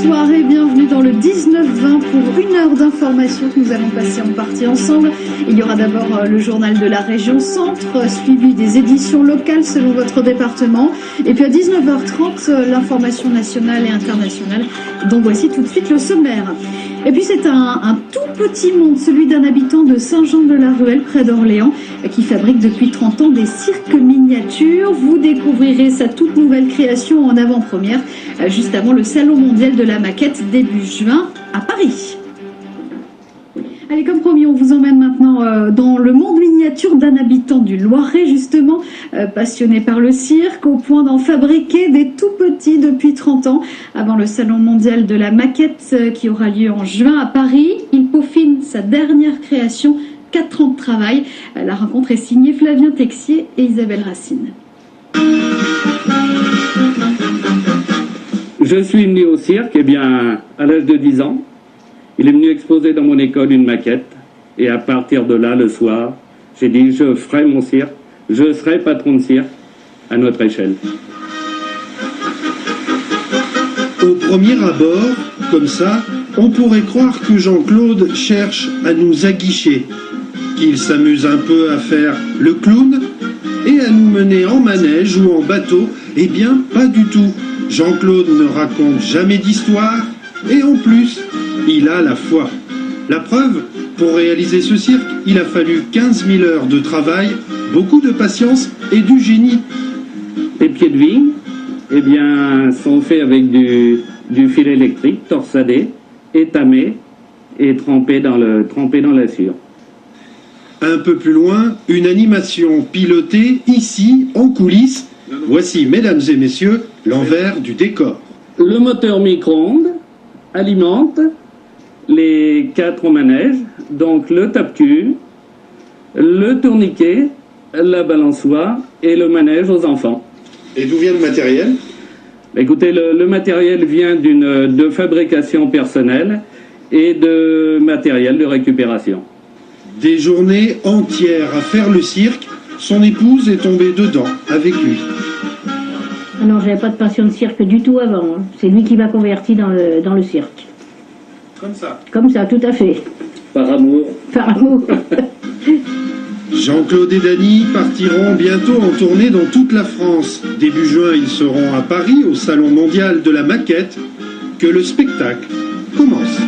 bonsoir et bienvenue dans le 19-20 pour une heure d'information que nous allons passer en partie ensemble. Il y aura d'abord le journal de la région Centre, suivi des éditions locales selon votre département. Et puis à 19h30, l'information nationale et internationale, dont voici tout de suite le sommaire. Et puis c'est un tout petit monde, celui d'un habitant de Saint-Jean-de-la-Ruelle, près d'Orléans, qui fabrique depuis 30 ans des cirques miniatures. Vous découvrirez sa toute nouvelle création en avant-première, juste avant le Salon mondial de la maquette début juin à Paris. Allez, comme promis, on vous emmène maintenant dans le monde miniature d'un habitant du Loiret, justement, passionné par le cirque, au point d'en fabriquer des tout petits depuis 30 ans. Avant le Salon mondial de la maquette qui aura lieu en juin à Paris, il peaufine sa dernière création, 4 ans de travail. La rencontre est signée Flavien Texier et Isabelle Racine. Je suis venu au cirque, à l'âge de 10 ans. Il est venu exposer dans mon école une maquette. Et à partir de là, le soir, j'ai dit, je ferai mon cirque. Je serai patron de cirque à notre échelle. Au premier abord, comme ça, on pourrait croire que Jean-Claude cherche à nous aguicher, qu'il s'amuse un peu à faire le clown et à nous mener en manège ou en bateau. Eh bien, pas du tout. Jean-Claude ne raconte jamais d'histoire et en plus, il a la foi. La preuve, pour réaliser ce cirque, il a fallu 15 000 heures de travail, beaucoup de patience et du génie. Les pieds de vigne, sont faits avec du fil électrique torsadé, étamé et trempé dans la cire. Un peu plus loin, une animation pilotée ici, en coulisses. Voici, mesdames et messieurs, l'envers du décor. Le moteur micro-ondes alimente les 4 manèges, donc le tape-cul, le tourniquet, la balançoire et le manège aux enfants. Et d'où vient le matériel ? Écoutez, le matériel vient de fabrication personnelle et de matériel de récupération. Des journées entières à faire le cirque, son épouse est tombée dedans avec lui. Non, j'avais pas de passion de cirque du tout avant. C'est lui qui m'a converti dans le cirque. Comme ça ? Comme ça, tout à fait. Par amour. Par amour. Jean-Claude et Dany partiront bientôt en tournée dans toute la France. Début juin, ils seront à Paris, au Salon mondial de la maquette. Que le spectacle commence.